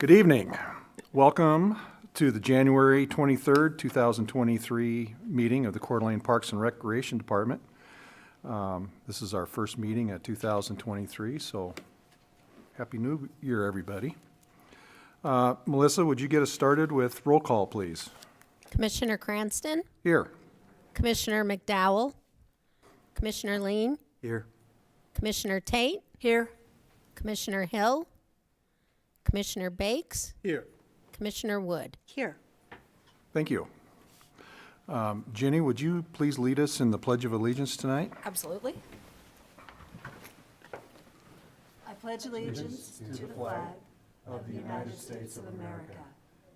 Good evening. Welcome to the January 23rd, 2023 meeting of the Coeur d'Alene Parks and Recreation Department. This is our first meeting at 2023, so Happy New Year, everybody. Melissa, would you get us started with roll call, please? Commissioner Cranston, Here. Commissioner McDowell, Commissioner Lean, Here. Commissioner Tate, Here. Commissioner Hill, Commissioner Bakes, Here. Commissioner Wood. Here. Thank you. Jenny, would you please lead us in the Pledge of Allegiance tonight? Absolutely. I pledge allegiance to the flag of the United States of America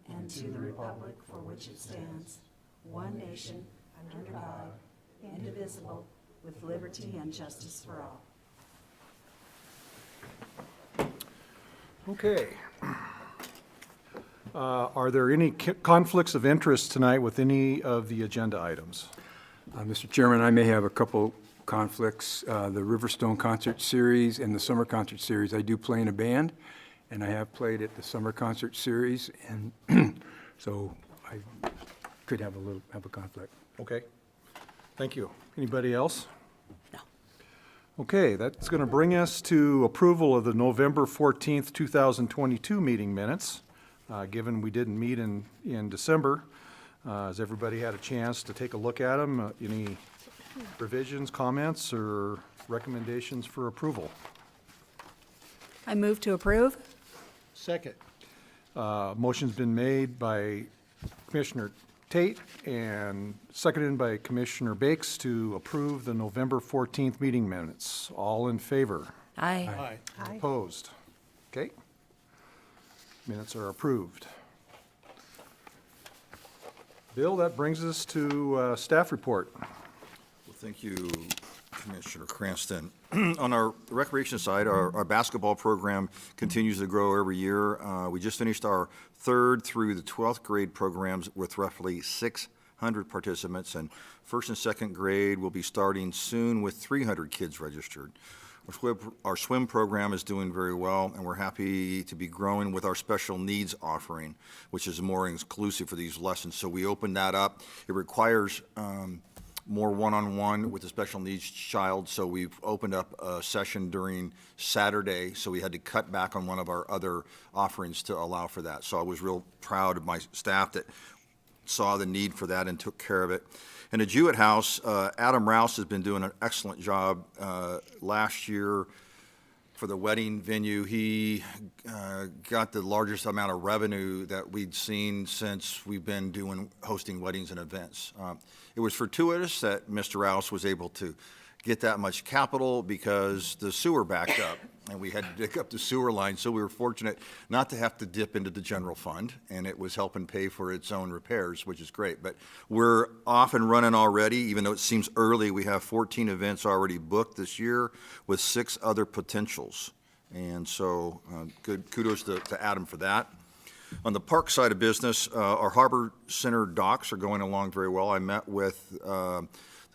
and to the republic for which it stands, one nation, under God, indivisible, with liberty and justice for all. Okay. Are there any conflicts of interest tonight with any of the agenda items? Mr. Chairman, I may have a couple conflicts. The Riverstone Concert Series and the Summer Concert Series, I do play in a band, and I have played at the Summer Concert Series, and so I could have a conflict. Okay. Thank you. Anybody else? No. Okay, that's going to bring us to approval of the November 14th, 2022 meeting minutes. Given we didn't meet in December, has everybody had a chance to take a look at them? Any revisions, comments, or recommendations for approval? I move to approve. Second. Motion's been made by Commissioner Tate and seconded by Commissioner Bakes to approve the November 14th meeting minutes. All in favor? Aye. Opposed? Okay. Minutes are approved. Bill, that brings us to staff report. Well, thank you, Commissioner Cranston. On our recreation side, our basketball program continues to grow every year. We just finished our 3rd through the 12th grade programs with roughly 600 participants, and 1st and 2nd grade will be starting soon with 300 kids registered. Our swim program is doing very well, and we're happy to be growing with our special needs offering, which is more inclusive for these lessons. So we opened that up. It requires more one-on-one with the special needs child, so we've opened up a session during Saturday, so we had to cut back on one of our other offerings to allow for that. So I was real proud of my staff that saw the need for that and took care of it. In the Jewett House, Adam Rouse has been doing an excellent job. Last year, for the wedding venue, he got the largest amount of revenue that we'd seen since we've been hosting weddings and events. It was fortuitous that Mr. Rouse was able to get that much capital because the sewer backed up and we had to dig up the sewer line. So we were fortunate not to have to dip into the general fund, and it was helping pay for its own repairs, which is great. But we're off and running already, even though it seems early. We have 14 events already booked this year with 6 other potentials. And so good kudos to Adam for that. On the park side of business, our Harbor Center docks are going along very well. I met with the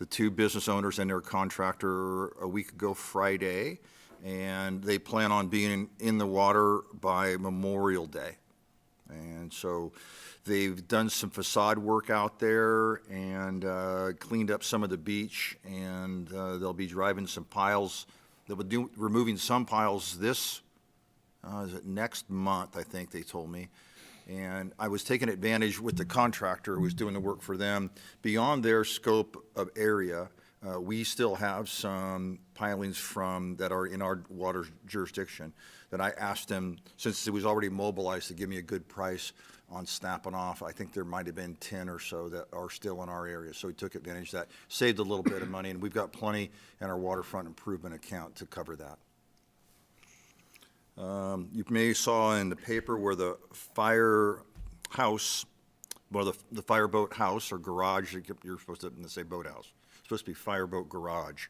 2 business owners and their contractor a week ago Friday, and they plan on being in the water by Memorial Day. And so they've done some facade work out there and cleaned up some of the beach, and they'll be driving some piles. They'll be removing some piles is it next month, I think they told me. And I was taking advantage with the contractor who was doing the work for them. Beyond their scope of area, we still have some pilings that are in our water jurisdiction that I asked him, since it was already mobilized, to give me a good price on snapping off. I think there might have been 10 or so that are still in our area. So we took advantage of that, saved a little bit of money, and we've got plenty in our waterfront improvement account to cover that. You may have saw in the paper where the firehouse, well, the Fireboat House or garage, you're supposed to say boathouse. It's supposed to be Fireboat Garage,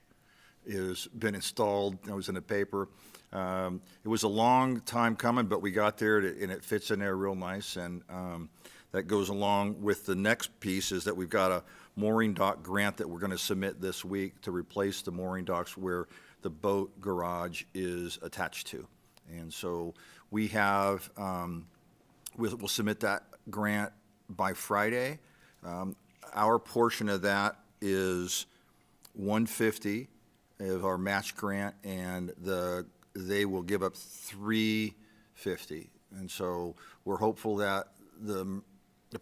is been installed. It was in the paper. It was a long time coming, but we got there, and it fits in there real nice. And that goes along with the next piece is that we've got a mooring dock grant that we're going to submit this week to replace the mooring docks where the boat garage is attached to. And so we have we'll submit that grant by Friday. Our portion of that is $150 of our match grant, and they will give up $350. And so we're hopeful that the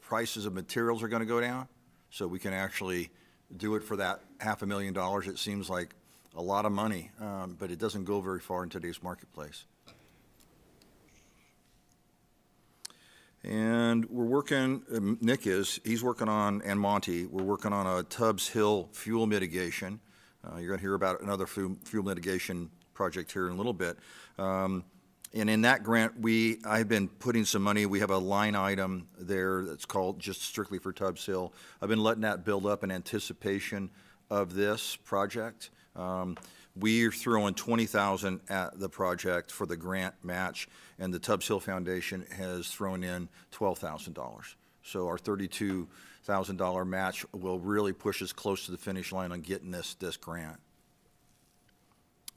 prices of materials are going to go down, so we can actually do it for that $500,000. It seems like a lot of money, but it doesn't go very far in today's marketplace. And we're working, he's working on, and Monty, we're working on a Tubbs Hill fuel mitigation. You're going to hear about another fuel mitigation project here in a little bit. And in that grant, I've been putting some money. We have a line item there that's called just strictly for Tubbs Hill. I've been letting that build up in anticipation of this project. We're throwing $20,000 at the project for the grant match, and the Tubbs Hill Foundation has thrown in $12,000. So our $32,000 match will really push us close to the finish line on getting this grant.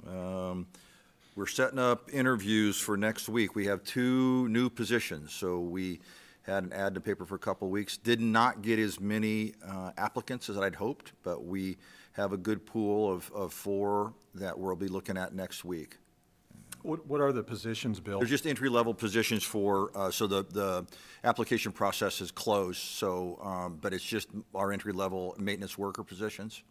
We're setting up interviews for next week. We have 2 new positions. So we had an ad in the paper for a couple of weeks. Did not get as many applicants as I'd hoped, but we have a good pool of 4 that we'll be looking at next week. What are the positions, Bill? They're just entry-level positions for, so the application process is closed, so, but it's just our entry-level maintenance worker positions.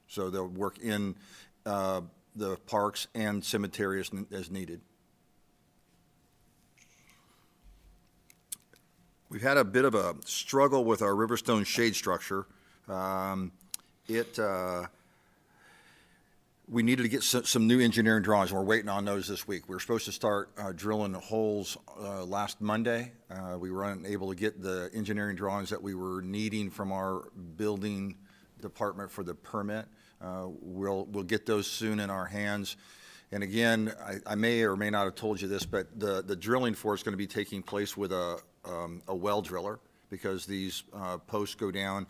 So they'll work in the parks and cemetery as needed. We've had a bit of a struggle with our Riverstone Shade structure. We needed to get some new engineering drawings, and we're waiting on those this week. We were supposed to start drilling holes last Monday. We were unable to get the engineering drawings that we were needing from our building department for the permit. We'll get those soon in our hands. And again, I may or may not have told you this, but the drilling for it's going to be taking place with a well driller, because these posts go down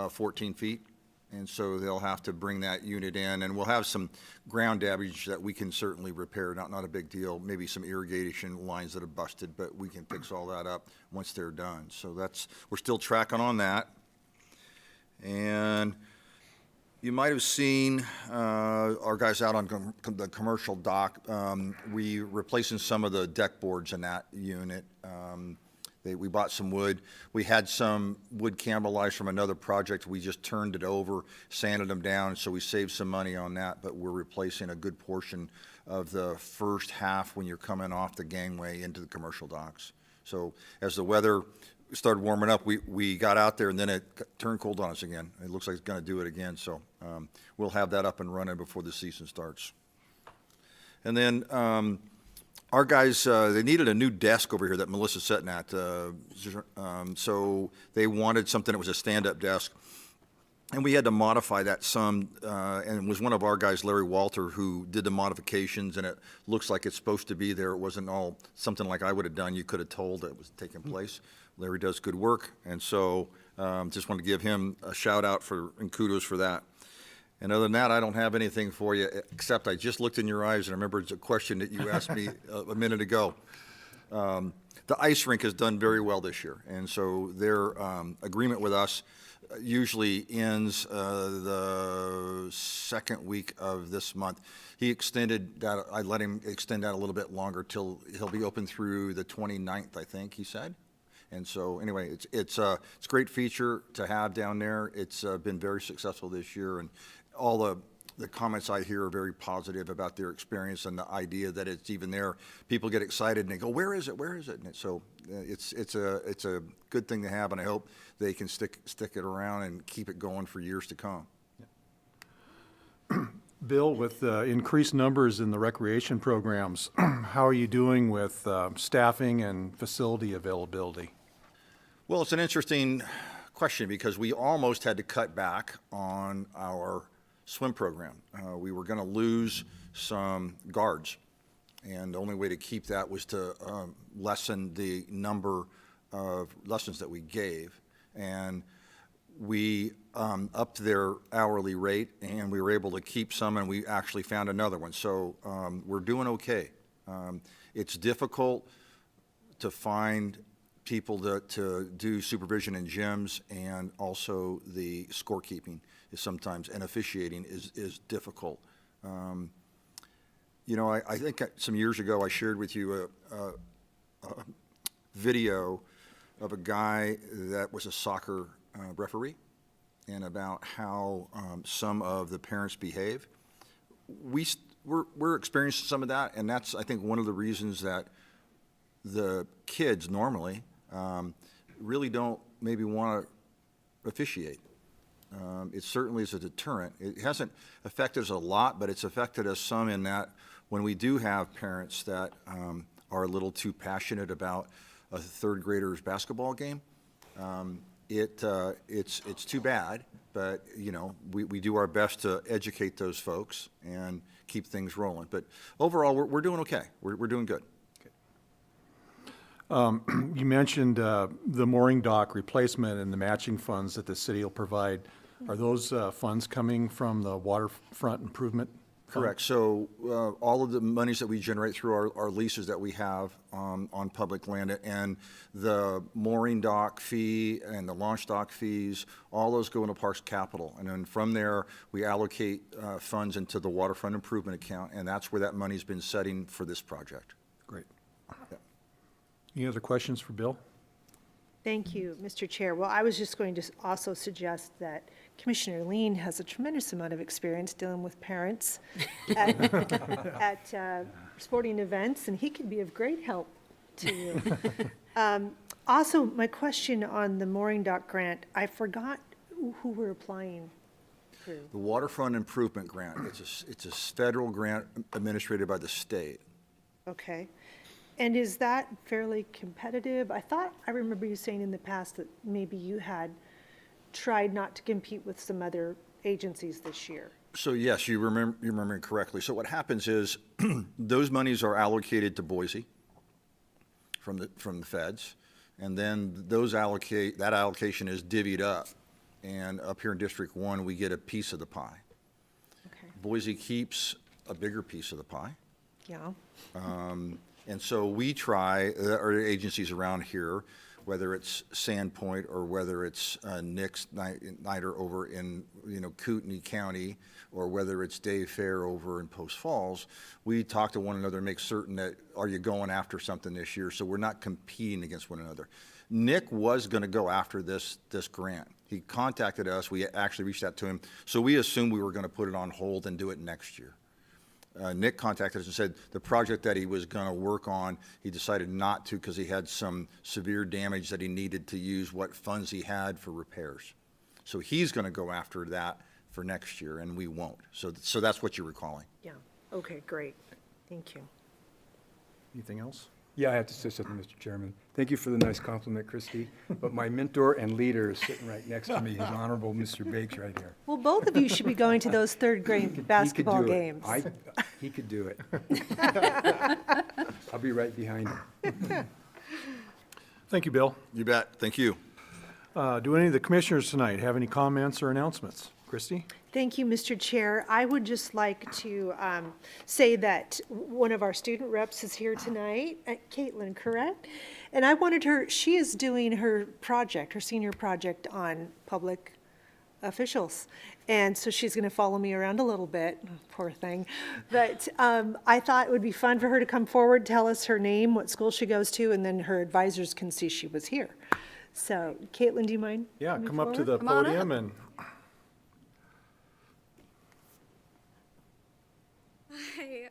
14 feet. And so they'll have to bring that unit in, and we'll have some ground damage that we can certainly repair, not a big deal, maybe some irrigation lines that are busted, but we can fix all that up once they're done. So we're still tracking on that. And you might have seen our guys out on the commercial dock. We replacing some of the deck boards in that unit. We bought some wood. We had some wood cannibalized from another project. We just turned it over, sanded them down, so we saved some money on that, but we're replacing a good portion of the first half when you're coming off the gangway into the commercial docks. So as the weather started warming up, we got out there, and then it turned cold on us again. It looks like it's going to do it again, so we'll have that up and running before the season starts. And then our guys, they needed a new desk over here that Melissa's sitting at, so they wanted something that was a stand-up desk. And we had to modify that some, and it was one of our guys, Larry Walter, who did the modifications, and it looks like it's supposed to be there. It wasn't all something like I would have done. You could have told that it was taking place. Larry does good work, and so just want to give him a shout-out and kudos for that. And other than that, I don't have anything for you, except I just looked in your eyes and I remember it's a question that you asked me a minute ago. The ice rink has done very well this year, and so their agreement with us usually ends the second week of this month. He extended that. I let him extend that a little bit longer till he'll be open through the 29th, I think he said. And so anyway, it's a great feature to have down there. It's been very successful this year, and all the comments I hear are very positive about their experience and the idea that it's even there. People get excited and they go, "Where is it? Where is it?" And so it's a good thing to have, and I hope they can stick it around and keep it going for years to come. Bill, with increased numbers in the recreation programs, how are you doing with staffing and facility availability? Well, it's an interesting question because we almost had to cut back on our swim program. We were going to lose some guards, and the only way to keep that was to lessen the number of lessons that we gave. And we upped their hourly rate, and we were able to keep some, and we actually found another one. So we're doing okay. It's difficult to find people to do supervision in gyms, and also the scorekeeping is sometimes, and officiating is difficult. You know, I think some years ago I shared with you a video of a guy that was a soccer referee, and about how some of the parents behave. We're experiencing some of that, and that's, I think, one of the reasons that the kids normally really don't maybe want to officiate. It certainly is a deterrent. It hasn't affected us a lot, but it's affected us some in that when we do have parents that are a little too passionate about a third grader's basketball game, it's too bad, but, you know, we do our best to educate those folks and keep things rolling. But overall, we're doing okay. We're doing good. You mentioned the mooring dock replacement and the matching funds that the city will provide. Are those funds coming from the waterfront improvement fund? Correct. So all of the monies that we generate through our leases that we have on public land, and the mooring dock fee and the launch dock fees, all those go into Parks Capital. And then from there, we allocate funds into the waterfront improvement account, and that's where that money's been setting for this project. Great. Any other questions for Bill? Thank you, Mr. Chair. Well, I was just going to also suggest that Commissioner Lean has a tremendous amount of experience dealing with parents at sporting events, and he could be of great help to you. Also, my question on the mooring dock grant, I forgot who we're applying through. The waterfront improvement grant, it's a federal grant administrated by the state. Okay. And is that fairly competitive? I remember you saying in the past that maybe you had tried not to compete with some other agencies this year. So yes, you're remembering correctly. So what happens is those monies are allocated to Boise from the feds, and then that allocation is divvied up, and up here in District 1 we get a piece of the pie. Okay. Boise keeps a bigger piece of the pie. Yeah. And so we try, or agencies around here, whether it's Sandpoint or whether it's Nick's Niter over in, Kootenai County, or whether it's Dave Fair over in Post Falls, we talk to one another and make certain that, are you going after something this year? So we're not competing against one another. Nick was going to go after this grant. He contacted us. We actually reached out to him. So we assumed we were going to put it on hold and do it next year. Nick contacted us and said the project that he was going to work on, he decided not to because he had some severe damage that he needed to use what funds he had for repairs. So he's going to go after that for next year, and we won't. So that's what you're recalling. Yeah. Okay, great. Thank you. Anything else? Yeah, I have to say something, Mr. Chairman. Thank you for the nice compliment, Christie. But my mentor and leader is sitting right next to me, His Honorable Mr. Bakes right here. Well, both of you should be going to those third grade He could basketball do it. games. He could do it. I'll be right behind him. Thank you, Bill. You bet. Thank you. Do any of the commissioners tonight have any comments or announcements? Christie? Thank you, Mr. Chair. I would just like to say that one of our student reps is here tonight, Caitlin, correct? And I wanted her, she is doing her project, her senior project on public officials. And so she's going to follow me around a little bit, poor thing. But I thought it would be fun for her to come forward, tell us her name, what school she goes to, and then her advisors can see she was here. So, Caitlin, do you mind? Yeah, coming come up to forward? the Come on podium and Hi,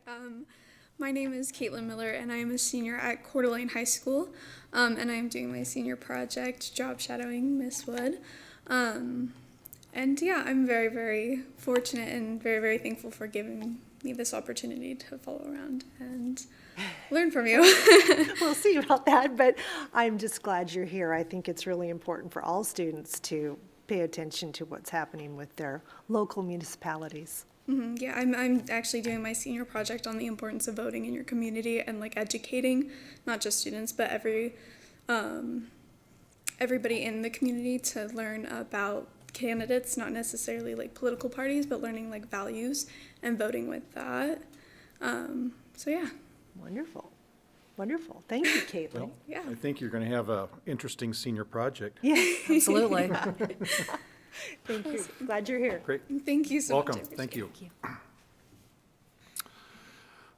my name is Caitlin Miller, and I am a senior at Coeur d'Alene High School, and I am doing my senior project, job shadowing Miss Wood. And yeah, I'm very, very fortunate and very, very thankful for giving me this opportunity to follow around and learn from you. We'll see about that, but I'm just glad you're here. I think it's really important for all students to pay attention to what's happening with their local municipalities. Yeah, I'm actually doing my senior project on the importance of voting in your community and like educating not just students but everybody in the community to learn about candidates, not necessarily like political parties, but learning like values and voting with that. So yeah. Wonderful. Wonderful. Thank you, Caitlin. Well, Yeah. I think you're going to have a interesting senior project. Absolutely. Thank you. Glad you're here. Great. Thank you so much. Welcome. I appreciate Thank you. it.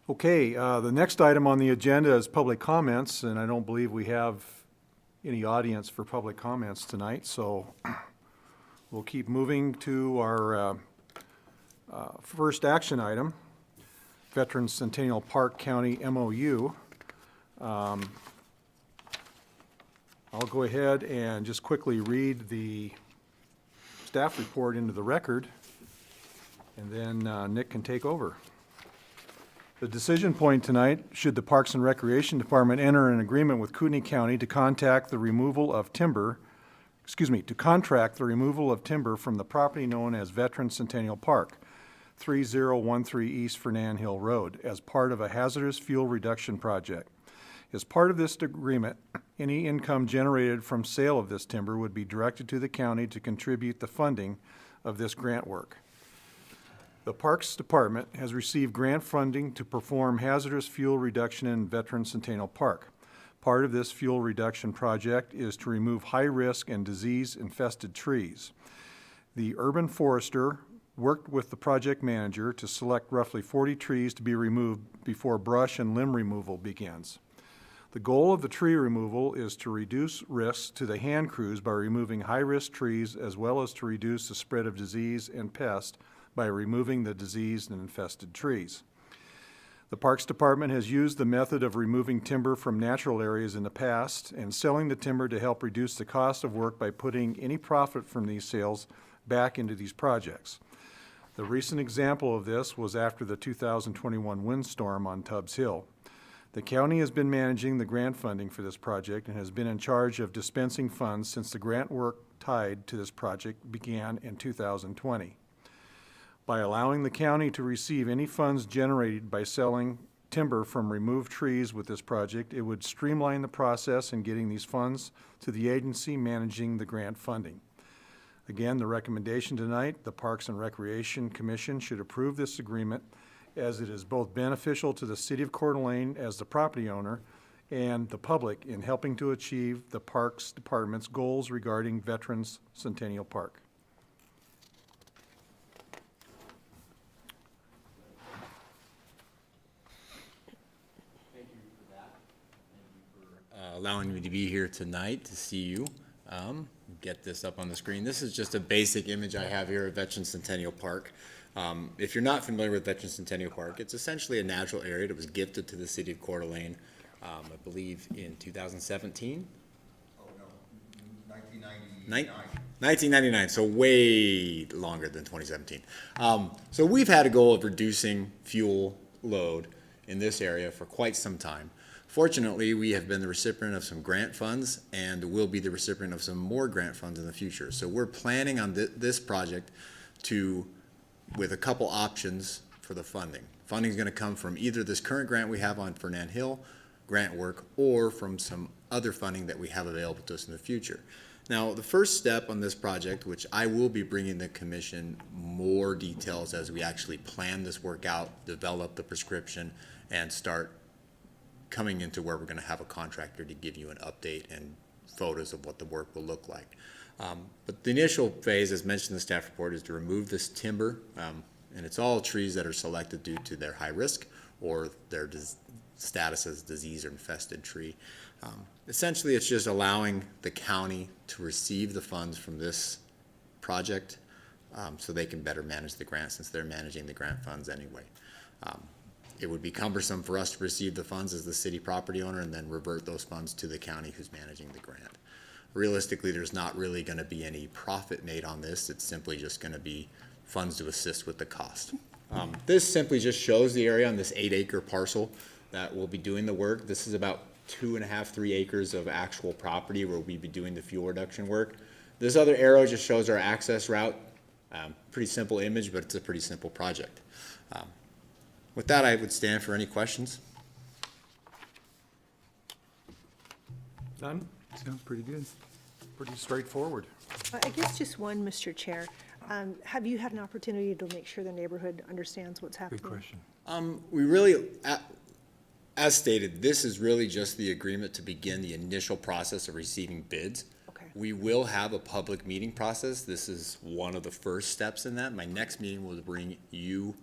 Okay, the next item on the agenda is public comments, and I don't believe we have any audience for public comments tonight, so we'll keep moving to our first action item, Veterans Centennial Park County MOU. I'll go ahead and just quickly read the staff report into the record, and then Nick can take over. The decision point tonight, should the Parks and Recreation Department enter an agreement with Kootenai County to contract the removal of timber from the property known as Veteran Centennial Park, 3013 East Fernan Hill Road, as part of a hazardous fuel reduction project. As part of this agreement, any income generated from sale of this timber would be directed to the county to contribute the funding of this grant work. The Parks Department has received grant funding to perform hazardous fuel reduction in Veteran Centennial Park. Part of this fuel reduction project is to remove high-risk and disease-infested trees. The urban forester worked with the project manager to select roughly 40 trees to be removed before brush and limb removal begins. The goal of the tree removal is to reduce risks to the hand crews by removing high-risk trees, as well as to reduce the spread of disease and pest by removing the diseased and infested trees. The Parks Department has used the method of removing timber from natural areas in the past and selling the timber to help reduce the cost of work by putting any profit from these sales back into these projects. The recent example of this was after the 2021 windstorm on Tubbs Hill. The county has been managing the grant funding for this project and has been in charge of dispensing funds since the grant work tied to this project began in 2020. By allowing the county to receive any funds generated by selling timber from removed trees with this project, it would streamline the process in getting these funds to the agency managing the grant funding. Again, the recommendation tonight, the Parks and Recreation Commission should approve this agreement, as it is both beneficial to the city of Coeur d'Alene as the property owner and the public in helping to achieve the Parks Department's goals regarding Veterans Centennial Park. Allowing me to be here tonight to see you. Get this up on the screen. This is just a basic image I have here of Veteran Centennial Park. If you're not familiar with Veteran Centennial Park, it's essentially a natural area that was gifted to the city of Coeur d'Alene, I believe in 2017. Oh, no, 1999. 1999, so way longer than 2017. So we've had a goal of reducing fuel load in this area for quite some time. Fortunately, we have been the recipient of some grant funds and will be the recipient of some more grant funds in the future. So we're planning on this project with a couple options for the funding. Funding is going to come from either this current grant we have on Fernan Hill grant work or from some other funding that we have available to us in the future. Now, the first step on this project, which I will be bringing the commission more details as we actually plan this work out, develop the prescription, and start coming into where we're going to have a contractor to give you an update and photos of what the work will look like. But the initial phase, as mentioned in the staff report, is to remove this timber, and it's all trees that are selected due to their high risk or their status as disease or infested tree. Essentially, it's just allowing the county to receive the funds from this project so they can better manage the grant, since they're managing the grant funds anyway. It would be cumbersome for us to receive the funds as the city property owner and then revert those funds to the county who's managing the grant. Realistically, there's not really going to be any profit made on this. It's simply just going to be funds to assist with the cost. This simply just shows the area on this 8-acre parcel that we'll be doing the work. This is about 2.5, 3 acres of actual property where we'll be doing the fuel reduction work. This other arrow just shows our access route. Pretty simple image, but it's a pretty simple project. With that, I would stand for any questions. None? Sounds pretty good. Pretty straightforward. I guess just one, Mr. Chair. Have you had an opportunity to make sure the neighborhood understands what's happening? Good question. We really, as stated, this is really just the agreement to begin the initial process of receiving bids. Okay. We will have a public meeting process. This is one of the first steps in that. My next meeting will bring you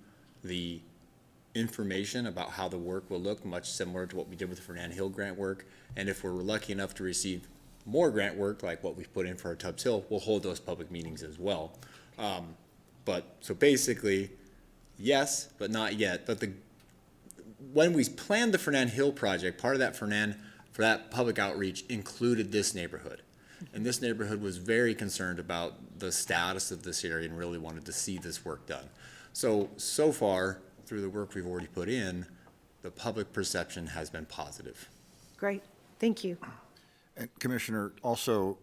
the information about how the work will look, much similar to what we did with the Fernand Hill grant work. And if we're lucky enough to receive more grant work, like what we've put in for our Tubbs Hill, we'll hold those public meetings as well. So basically, yes, but not yet. But when we planned the Fernand Hill project, part of that for that public outreach included this neighborhood. And this neighborhood was very concerned about the status of this area and really wanted to see this work done. So far, through the work we've already put in, the public perception has been positive. Great, thank you. And Commissioner, also,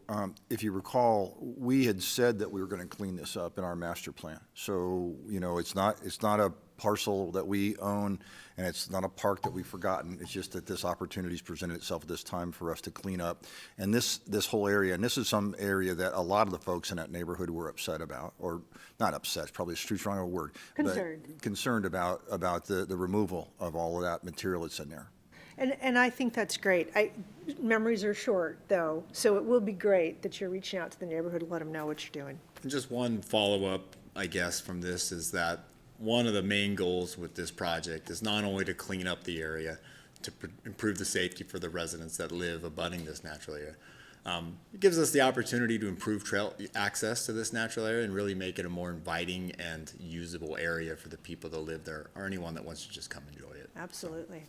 if you recall, we had said that we were going to clean this up in our master plan. So, it's not a parcel that we own, and it's not a park that we've forgotten. It's just that this opportunity's presented itself at this time for us to clean up. And this whole area, and this is some area that a lot of the folks in that neighborhood were upset about, or not upset, it's probably too strong a word. Concerned. But concerned about the removal of all of that material that's in there. And I think that's great. Memories are short, though, so it will be great that you're reaching out to the neighborhood to let them know what you're doing. And just one follow-up, I guess, from this is that one of the main goals with this project is not only to clean up the area, to improve the safety for the residents that live abutting this natural area. It gives us the opportunity to improve trail access to this natural area and really make it a more inviting and usable area for the people that live there, or anyone that wants to just come enjoy it. Absolutely.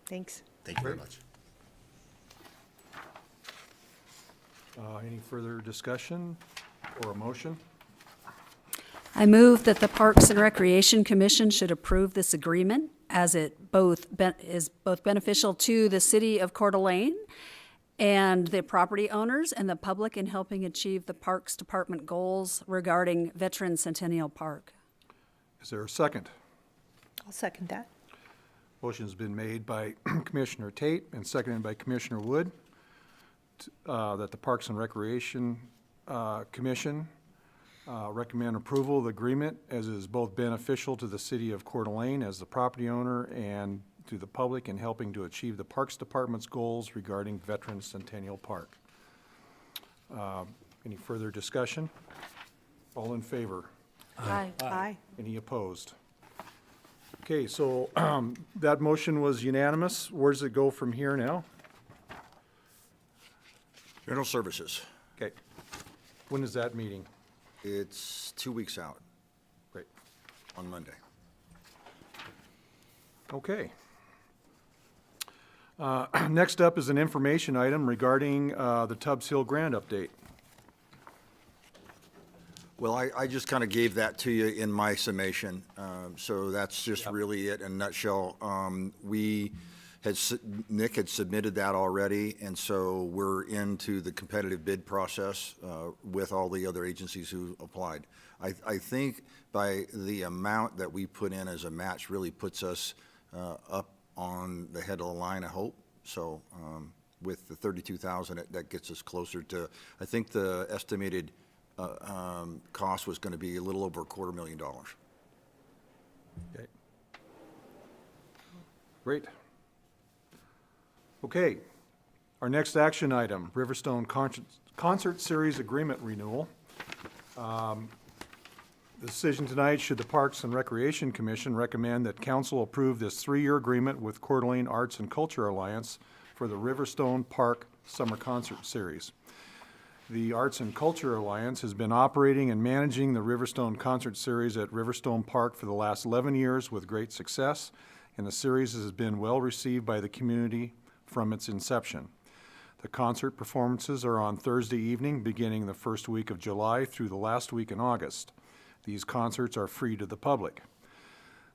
Thanks. Thank you very much. Any further discussion or a motion? I move that the Parks and Recreation Commission should approve this agreement as it is both beneficial to the city of Coeur d'Alene and the property owners and the public in helping achieve the Parks Department goals regarding Veteran Centennial Park. Is there a second? I'll second that. Motion's been made by Commissioner Tate and seconded by Commissioner Wood that the Parks and Recreation Commission recommend approval of the agreement as it is both beneficial to the city of Coeur d'Alene as the property owner and to the public in helping to achieve the Parks Department's goals regarding Veteran Centennial Park. Any further discussion? All in favor? Aye. Aye. Any opposed? Okay, so that motion was unanimous. Where does it go from here now? General Services, Okay. When is that meeting? it's 2 weeks out Great. on Monday. Okay. Next up is an information item regarding the Tubbs Hill grant update. Well, I just kind of gave that to you in my summation, so that's just really it in a nutshell. Nick had submitted that already, and so we're into the competitive bid process with all the other agencies who applied. I think by the amount that we put in as a match really puts us up on the head of the line, I hope. So with the 32,000, that gets us closer to, I think the estimated cost was going to be a little over $250,000. Okay. Great. Okay. Our next action item, Riverstone Concert Series Agreement Renewal. The decision tonight, should the Parks and Recreation Commission recommend that council approve this 3-year agreement with Coeur d'Alene Arts and Culture Alliance for the Riverstone Park Summer Concert Series. The Arts and Culture Alliance has been operating and managing the Riverstone Concert Series at Riverstone Park for the last 11 years with great success, and the series has been well received by the community from its inception. The concert performances are on Thursday evening, beginning the first week of July through the last week in August. These concerts are free to the public.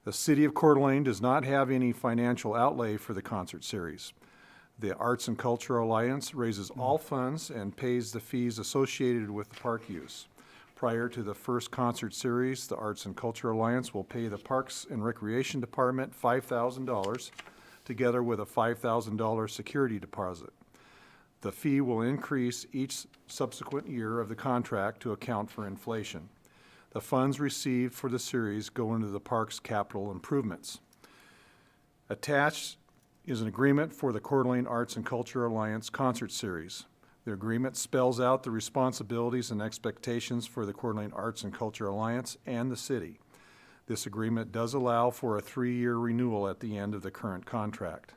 The City of Coeur d'Alene does not have any financial outlay for the concert series. The Arts and Culture Alliance raises all funds and pays the fees associated with the park use. Prior to the first concert series, the Arts and Culture Alliance will pay the Parks and Recreation Department $5,000, together with a $5,000 security deposit. The fee will increase each subsequent year of the contract to account for inflation. The funds received for the series go into the park's capital improvements. Attached is an agreement for the Coeur d'Alene Arts and Culture Alliance Concert Series. The agreement spells out the responsibilities and expectations for the Coeur d'Alene Arts and Culture Alliance and the city. This agreement does allow for a 3-year renewal at the end of the current contract.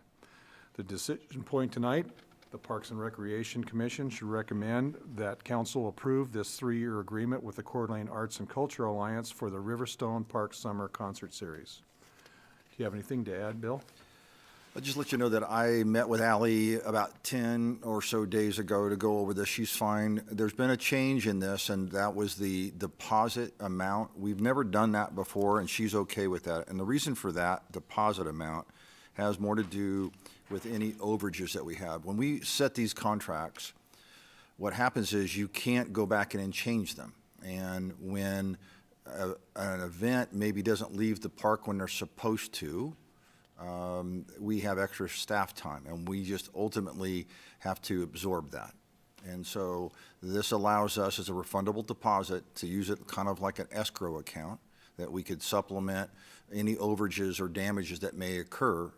The decision point tonight, the Parks and Recreation Commission should recommend that council approve this 3-year agreement with the Coeur d'Alene Arts and Culture Alliance for the Riverstone Park Summer Concert Series. Do you have anything to add, Bill? I'll just let you know that I met with Ally about 10 or so days ago to go over this. She's fine. There's been a change in this, and that was the deposit amount. We've never done that before, and she's okay with that. And the reason for that deposit amount has more to do with any overages that we have. When we set these contracts, what happens is you can't go back in and change them. And when an event maybe doesn't leave the park when they're supposed to, we have extra staff time, and we just ultimately have to absorb that. And so this allows us as a refundable deposit to use it kind of like an escrow account that we could supplement any overages or damages that may occur,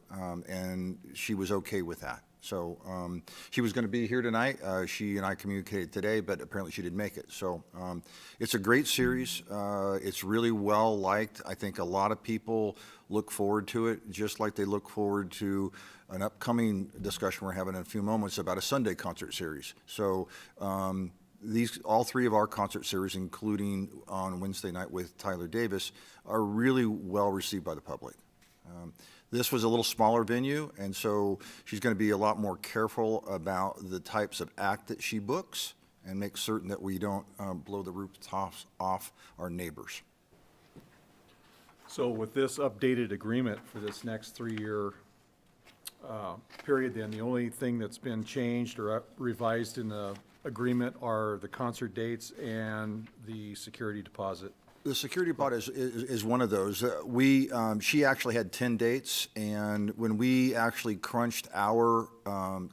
and she was okay with that. So she was going to be here tonight. She and I communicated today, but apparently she didn't make it. So it's a great series. It's really well liked. I think a lot of people look forward to it, just like they look forward to an upcoming discussion we're having in a few moments about a Sunday concert series. So all 3 of our concert series, including on Wednesday night with Tyler Davis, are really well received by the public. This was a little smaller venue, and so she's going to be a lot more careful about the types of act that she books and make certain that we don't blow the rooftops off our neighbors. So with this updated agreement for this next 3-year period, then the only thing that's been changed or revised in the agreement are the concert dates and the security deposit. The security deposit is one of those. She actually had 10 dates, and when we actually crunched our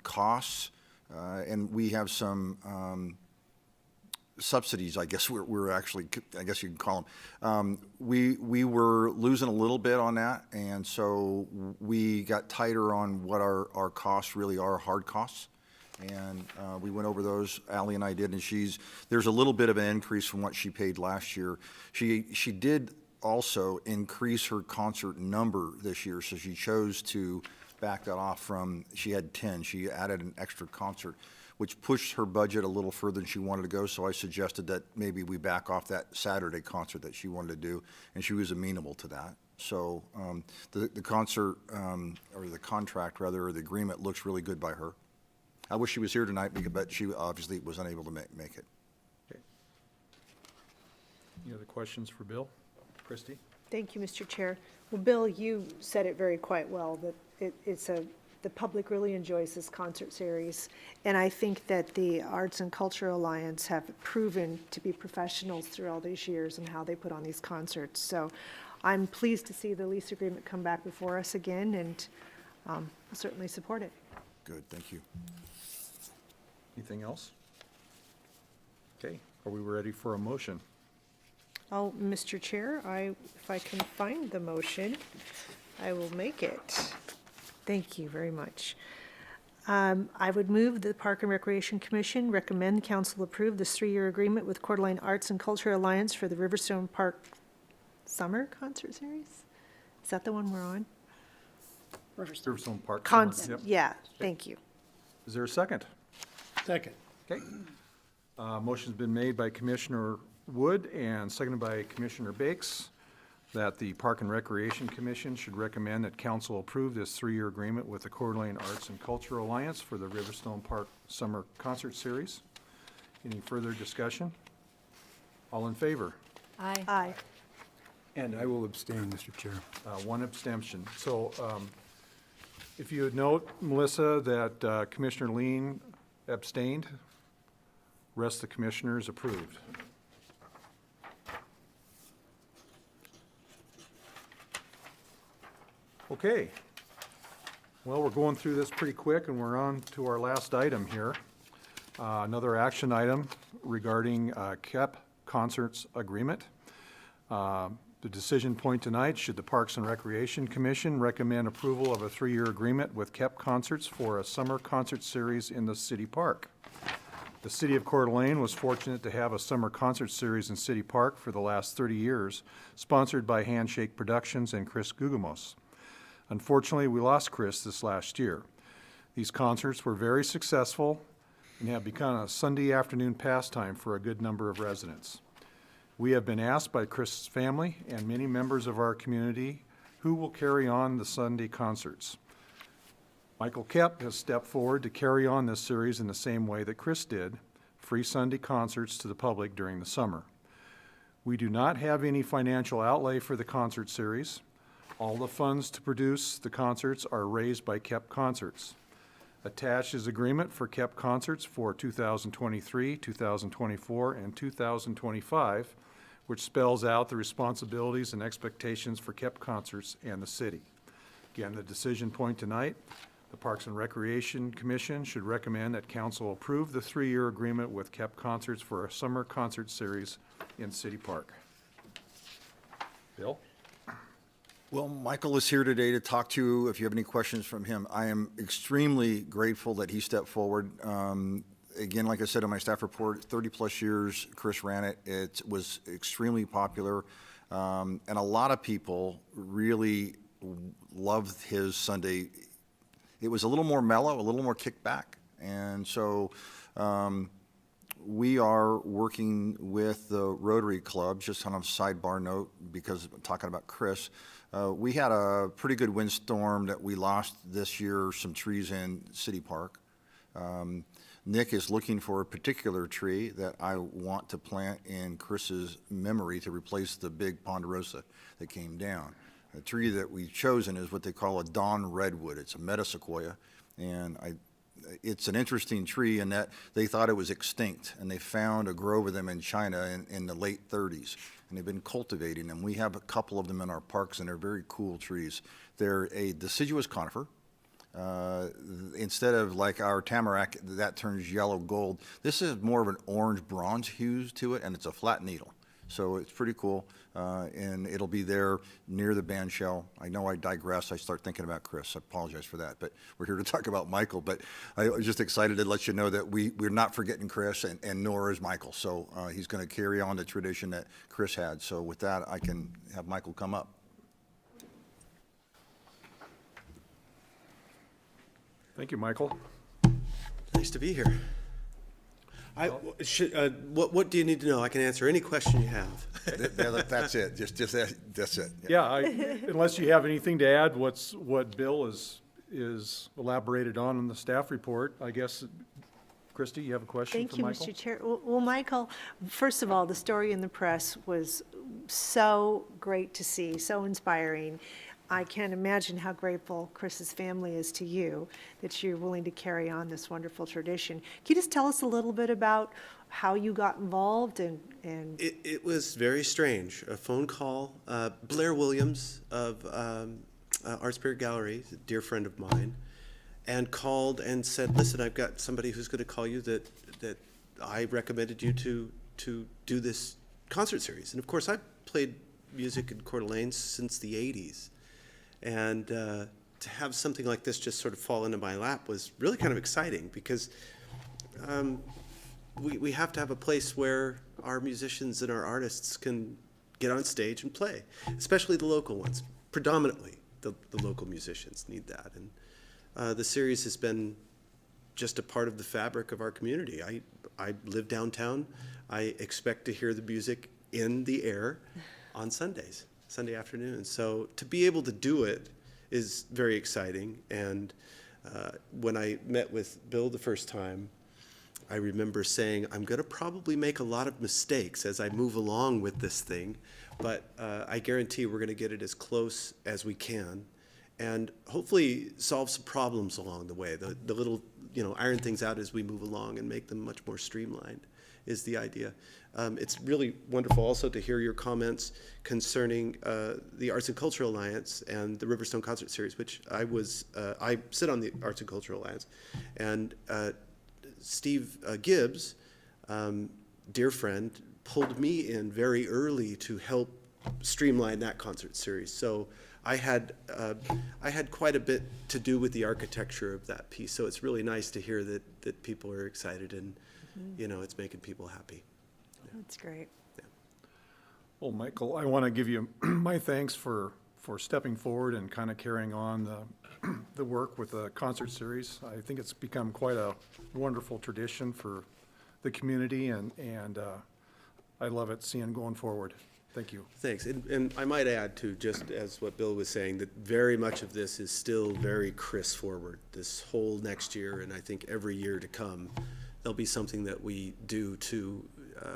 costs, and we have some subsidies, I guess we're actually, I guess you can call them. We were losing a little bit on that, and so we got tighter on what our costs really are, hard costs. And we went over those, Ally and I did, and there's a little bit of an increase from what she paid last year. She did also increase her concert number this year, so she chose to back that off from, she had 10. She added an extra concert, which pushed her budget a little further than she wanted to go, so I suggested that maybe we back off that Saturday concert that she wanted to do, and she was amenable to that. So the concert, or the contract rather, or the agreement looks really good by her. I wish she was here tonight, but she obviously was unable to make it. Okay. Any other questions for Bill? Christie? Thank you, Mr. Chair. Well, Bill, you said it quite well, that the public really enjoys this concert series. And I think that the Arts and Culture Alliance have proven to be professionals through all these years and how they put on these concerts. So I'm pleased to see the lease agreement come back before us again, and I'll certainly support it. Good, thank you. Anything else? Okay, are we ready for a motion? Oh, Mr. Chair, if I can find the motion, I will make it. Thank you very much. I would move the Park and Recreation Commission recommend council approve this 3-year agreement with Coeur d'Alene Arts and Culture Alliance for the Riverstone Park Summer Concert Series? Is that the one we're on? Riverstone Park. Yep. Yeah, thank you. Is there a second? Second. Okay. Motion's been made by Commissioner Wood and seconded by Commissioner Bakes that the Park and Recreation Commission should recommend that council approve this 3-year agreement with the Coeur d'Alene Arts and Culture Alliance for the Riverstone Park Summer Concert Series. Any further discussion? All in favor? Aye. Aye. And I will abstain, Mr. Chair. One abstention. So if you would note, Melissa, that Commissioner Lean abstained, rest of the commissioners approved. Okay. Well, we're going through this pretty quick, and we're on to our last item here. Another action item regarding KEP Concerts Agreement. The decision point tonight, should the Parks and Recreation Commission recommend approval of a 3-year agreement with KEP Concerts for a summer concert series in the city park. The city of Coeur d'Alene was fortunate to have a summer concert series in City Park for the last 30 years, sponsored by Handshake Productions and Chris Gugamos. Unfortunately, we lost Chris this last year. These concerts were very successful and have become a Sunday afternoon pastime for a good number of residents. We have been asked by Chris' family and many members of our community who will carry on the Sunday concerts. Michael Kep has stepped forward to carry on this series in the same way that Chris did, free Sunday concerts to the public during the summer. We do not have any financial outlay for the concert series. All the funds to produce the concerts are raised by KEP Concerts. Attached is agreement for KEP Concerts for 2023, 2024, and 2025, which spells out the responsibilities and expectations for KEP Concerts and the city. Again, the decision point tonight, the Parks and Recreation Commission should recommend that council approve the 3-year agreement with KEP Concerts for a summer concert series in City Park. Bill? Well, Michael is here today to talk to you if you have any questions from him. I am extremely grateful that he stepped forward. Again, like I said in my staff report, 30-plus years Chris ran it. It was extremely popular, and a lot of people really loved his Sunday. It was a little more mellow, a little more kickback, and so we are working with the Rotary Club, just on a sidebar note, because I'm talking about Chris. We had a pretty good windstorm that we lost this year, some trees in City Park. Nick is looking for a particular tree that I want to plant in Chris's memory to replace the big ponderosa that came down. The tree that we've chosen is what they call a dawn redwood. It's a metasequoia, and it's an interesting tree in that they thought it was extinct, and they found a grove of them in China in the late 30s, and they've been cultivating them. We have a couple of them in our parks, and they're very cool trees. They're a deciduous conifer. Instead of like our tamarack that turns yellow gold, this is more of an orange bronze hue to it, and it's a flat needle. So it's pretty cool, and it'll be there near the band shell. I know I digress. I start thinking about Chris. I apologize for that, but we're here to talk about Michael. But I was just excited to let you know that we're not forgetting Chris, and nor is Michael. So he's going to carry on the tradition that Chris had. So with that, I can have Michael come up. Thank you, Michael. Nice to be here. What do you need to know? I can answer any question you have. That's it. That's it. Yeah, unless you have anything to add, what Bill is elaborated on in the staff report, I guess. Christie, you have a question Thank for you, Michael? Mr. Chair. Well, Michael, first of all, the story in the press was so great to see, so inspiring. I can't imagine how grateful Chris's family is to you that you're willing to carry on this wonderful tradition. Can you just tell us a little bit about how you got involved and It was very strange. A phone call. Blair Williams of Art Spirit Gallery, a dear friend of mine, and called and said, "Listen, I've got somebody who's going to call you that I recommended you to do this concert series." And of course, I've played music in Coeur d'Alene since the 80s. And to have something like this just sort of fall into my lap was really kind of exciting because we have to have a place where our musicians and our artists can get on stage and play, especially the local ones. Predominantly, the local musicians need that. And the series has been just a part of the fabric of our community. I live downtown. I expect to hear the music in the air on Sundays. Sunday afternoon. So to be able to do it is very exciting. And when I met with Bill the first time, I remember saying, I'm going to probably make a lot of mistakes as I move along with this thing, but I guarantee we're going to get it as close as we can and hopefully solve some problems along the way. The little, iron things out as we move along and make them much more streamlined is the idea. It's really wonderful also to hear your comments concerning the Arts and Cultural Alliance and the Riverstone Concert Series, which I sit on the Arts and Cultural Alliance. And Steve Gibbs, dear friend, pulled me in very early to help streamline that concert series. So I had quite a bit to do with the architecture of that piece. So it's really nice to hear that people are excited and, you know, it's making people happy. That's great. Well, Michael, I want to give you my thanks for stepping forward and kind of carrying on the work with the concert series. I think it's become quite a wonderful tradition for the community, and I love it seeing going forward. Thank you. Thanks. And I might add too, just as what Bill was saying, that very much of this is still very Chris forward. This whole next year, and I think every year to come, there'll be something that we do to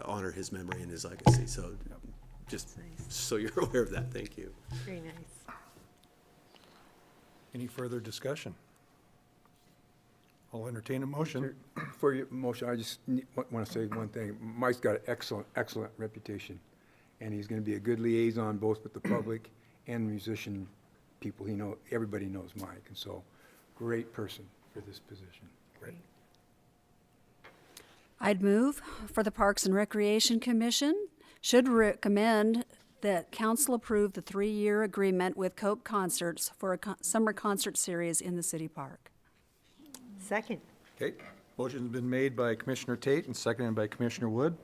honor his memory and his legacy. So just so you're aware of that, thank you. Very nice. Any further discussion? I'll entertain a motion. For your motion, I just want to say one thing. Mike's got an excellent reputation, and he's going to be a good liaison both with the public and musician people. Everybody knows Mike, and so great person for this position. Great. I'd move for the Parks and Recreation Commission should recommend that council approve the 3-year agreement with Cope Concerts for a summer concert series in the city park. Second. Okay, motion's been made by Commissioner Tate and seconded by Commissioner Wood.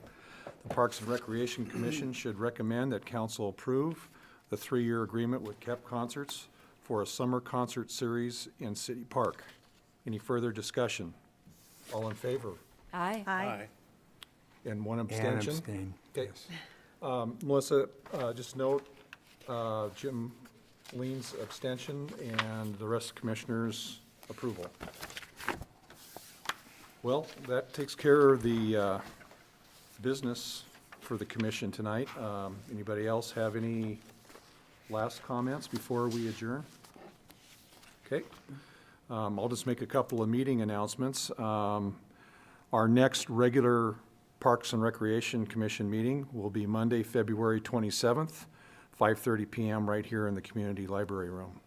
The Parks and Recreation Commission should recommend that council approve the 3-year agreement with KEP Concerts for a summer concert series in City Park. Any further discussion? All in favor? Aye. Aye. And one And abstention? abstain, Okay. yes. Melissa, just note, Jim Lean's abstention and the rest commissioners' approval. Well, that takes care of the business for the commission tonight. Anybody else have any last comments before we adjourn? Okay. I'll just make a couple of meeting announcements. Our next regular Parks and Recreation Commission meeting will be Monday, February 27th, 5:30 PM right here in the Community Library Room.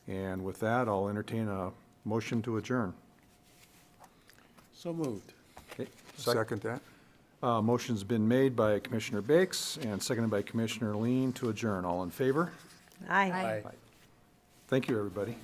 And with that, I'll entertain a motion to adjourn. So moved. Okay, Second that? motion's been made by Commissioner Bakes and seconded by Commissioner Lean to adjourn. All in favor? Aye. Thank you, everybody.